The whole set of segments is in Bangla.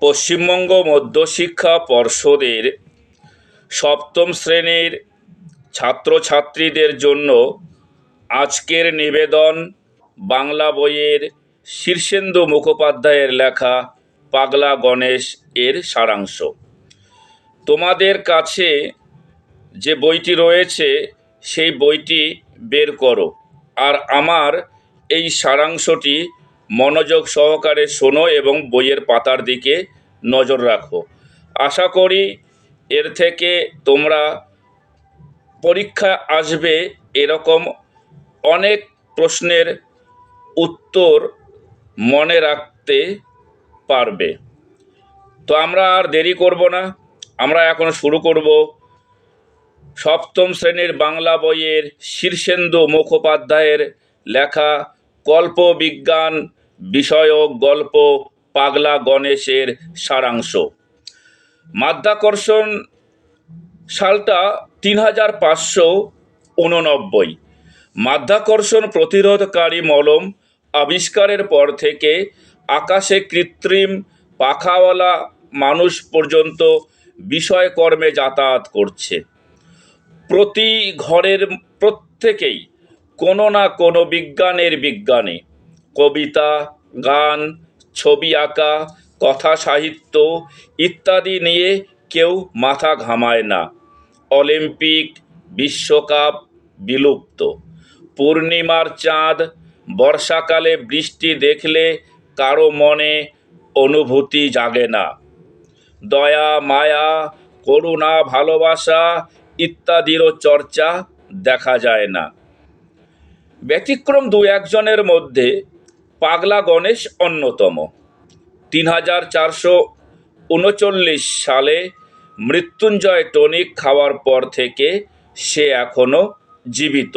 পশ্চিমবঙ্গ মধ্যশিক্ষা পর্ষদের সপ্তম শ্রেণীর ছাত্রছাত্রীদের জন্য আজকের নিবেদন বাংলা বইয়ের শীর্ষেন্দু মুখোপাধ্যায়ের লেখা পাগলা গণেশ এর সারাংশ। তোমাদের কাছে যে বইটি রয়েছে সেই বইটি বের করো আর আমার এই সারাংশটি মনোযোগ সহকারে শোনো এবং বইয়ের পাতার দিকে নজর রাখো। আশা করি এর থেকে তোমরা পরীক্ষা আসবে এরকম অনেক প্রশ্নের উত্তর মনে রাখতে পারবে। তো আমরা আর দেরি করব না, আমরা এখন শুরু করব সপ্তম শ্রেণীর বাংলা বইয়ের শীর্ষেন্দু মুখোপাধ্যায়ের লেখা কল্পবিজ্ঞান বিষয়ক গল্প পাগলা গণেশের সারাংশ। মাধ্যাকর্ষণ সালটা 3589। মাধ্যাকর্ষণ প্রতিরোধকারী মলম আবিষ্কারের পর থেকে আকাশে কৃত্রিম পাখাওয়ালা মানুষ পর্যন্ত বিষয়কর্মে যাতায়াত করছে। প্রতি ঘরের প্রত্যেকেই কোনো না কোনো বিজ্ঞানে কবিতা, গান, ছবি আঁকা, কথা সাহিত্য ইত্যাদি নিয়ে কেউ মাথা ঘামায় না। অলিম্পিক, বিশ্বকাপ বিলুপ্ত। পূর্ণিমার চাঁদ, বর্ষাকালে বৃষ্টি দেখলে কারো মনে অনুভূতি জাগে না। দয়া, মায়া, করুণা, ভালোবাসা ইত্যাদিরও চর্চা দেখা যায় না। ব্যতিক্রম দু একজনের মধ্যে পাগলা গণেশ অন্যতম। 3439 সালে মৃত্যুঞ্জয় টনিক খাওয়ার পর থেকে সে এখনো জীবিত।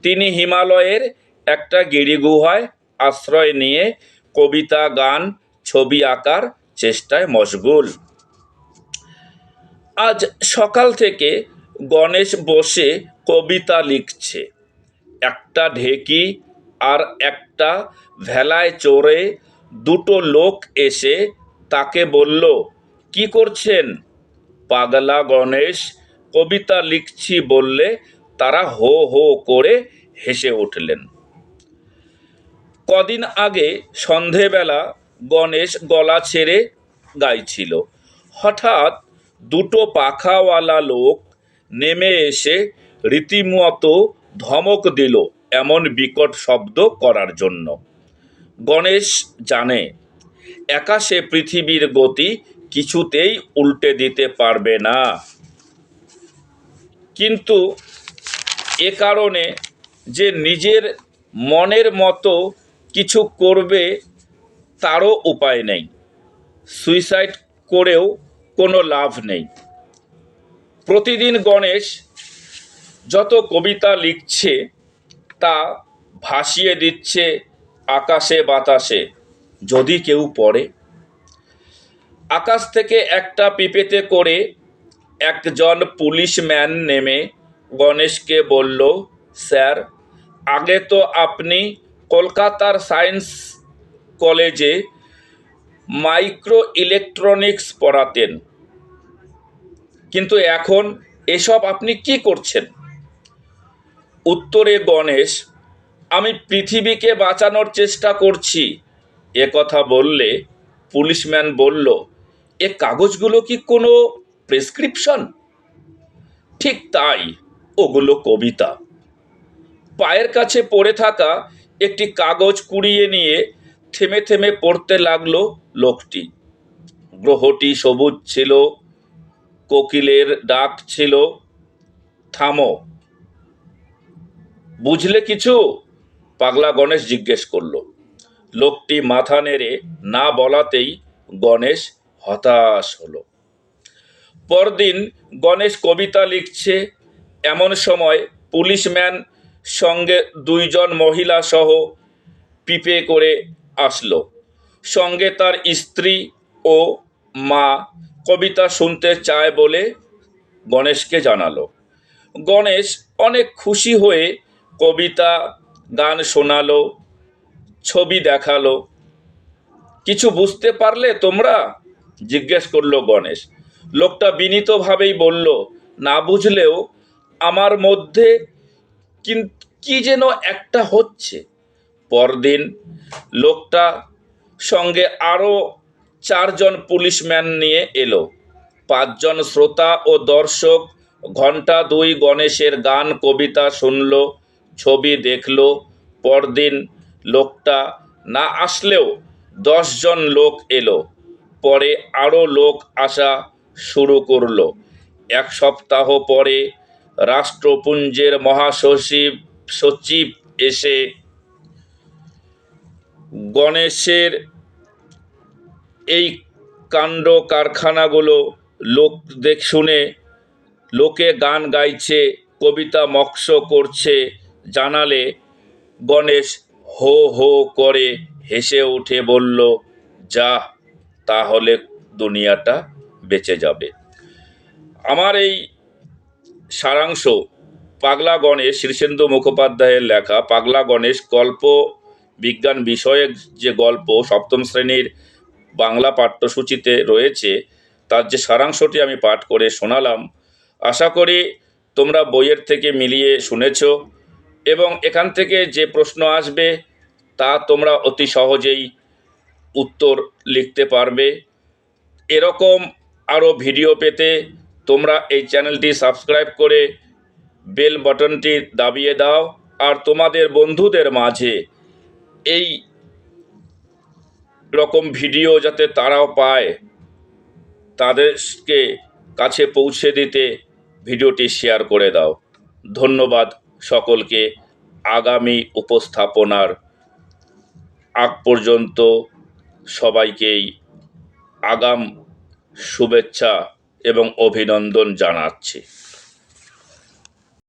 তিনি হিমালয়ের একটা গিরিগুহায় আশ্রয় নিয়ে কবিতা, গান, ছবি আঁকার চেষ্টায় মশগুল। আজ সকাল থেকে গণেশ বসে কবিতা লিখছে। একটা ঢেকি আর একটা ভেলায় চড়ে দুটো লোক এসে তাকে বলল, কি করছেন? পাগলা গণেশ কবিতা লিখছি বললে তারা হো হো করে হেসে উঠলেন। কদিন আগে সন্ধেবেলা গণেশ গলা ছেড়ে গাইছিল। হঠাৎ দুটো পাখাওয়ালা লোক নেমে এসে রীতিমতো ধমক দিল এমন বিকট শব্দ করার জন্য। গণেশ জানে একা সে পৃথিবীর গতি কিছুতেই উল্টে দিতে পারবে না, কিন্তু এ কারণে যে নিজের মনের মতো কিছু করবে তারও উপায় নেই। সুইসাইড করেও কোনো লাভ নেই। প্রতিদিন গণেশ যত কবিতা লিখছে তা ভাসিয়ে দিচ্ছে আকাশে বাতাসে, যদি কেউ পড়ে। আকাশ থেকে একটা পিপেতে করে একজন পুলিশম্যান নেমে গণেশকে বলল, স্যার, আগে তো আপনি কলকাতার সায়েন্স কলেজে মাইক্রো ইলেকট্রনিক্স পড়াতেন, কিন্তু এখন এসব আপনি কি করছেন? উত্তরে গণেশ, আমি পৃথিবীকে বাঁচানোর চেষ্টা করছি। এ কথা বললে পুলিশম্যান বলল, এ কাগজগুলো কি কোনো প্রেসক্রিপশন? ঠিক তাই, ওগুলো কবিতা। পায়ের কাছে পড়ে থাকা একটি কাগজ কুড়িয়ে নিয়ে থেমে থেমে পড়তে লাগলো লোকটি। গ্রহটি সবুজ ছিল, কোকিলের ডাক ছিল। থামো, বুঝলে কিছু? পাগলা গণেশ জিজ্ঞেস করলো। লোকটি মাথা নেড়ে না বলাতেই গণেশ হতাশ হলো। পরদিন গণেশ কবিতা লিখছে। এমন সময় পুলিশম্যান সঙ্গে দুইজন মহিলা সহ পিপে করে আসলো। সঙ্গে তার স্ত্রী ও মা কবিতা শুনতে চায় বলে গণেশকে জানালো। গণেশ অনেক খুশি হয়ে কবিতা, গান শোনালো, ছবি দেখালো। কিছু বুঝতে পারলে তোমরা? জিজ্ঞেস করলো গণেশ। লোকটা বিনীতভাবেই বলল, না বুঝলেও আমার মধ্যে কি যেন একটা হচ্ছে। পরদিন লোকটা সঙ্গে আরও 4জন পুলিশম্যান নিয়ে এলো। 5জন শ্রোতা ও দর্শক ঘণ্টা 2 গণেশের গান কবিতা শুনল, ছবি দেখল। পরদিন লোকটা না আসলেও 10জন লোক এলো। পরে আরও লোক আসা শুরু করলো। 1 সপ্তাহ পরে রাষ্ট্রপুঞ্জের সচিব এসে গণেশের এই কাণ্ড কারখানাগুলো লোক শুনে লোকে গান গাইছে, কবিতা মক্ষ করছে জানালে গণেশ হো হো করে হেসে উঠে বলল, যাহ, তাহলে দুনিয়াটা বেঁচে যাবে। আমার এই সারাংশ পাগলা গণেশ, শীর্ষেন্দু মুখোপাধ্যায়ের লেখা পাগলা গণেশ গল্প বিজ্ঞান বিষয়ক যে গল্প 7ম শ্রেণীর বাংলা পাঠ্যসূচিতে রয়েছে, তার যে সারাংশটি আমি পাঠ করে শোনালাম, আশা করি তোমরা বইয়ের থেকে মিলিয়ে শুনেছ এবং এখান থেকে যে প্রশ্ন আসবে তা তোমরা অতি সহজেই উত্তর লিখতে পারবে। এরকম আরও ভিডিও পেতে তোমরা এই চ্যানেলটি সাবস্ক্রাইব করে বেল বাটনটি দাবিয়ে দাও, আর তোমাদের বন্ধুদের মাঝে এই রকম ভিডিও যাতে তারাও পায় তাদেরকে কাছে পৌঁছে দিতে ভিডিওটি শেয়ার করে দাও। ধন্যবাদ সকলকে। আগামী উপস্থাপনার আগ পর্যন্ত সবাইকেই আগাম শুভেচ্ছা এবং অভিনন্দন জানাচ্ছি।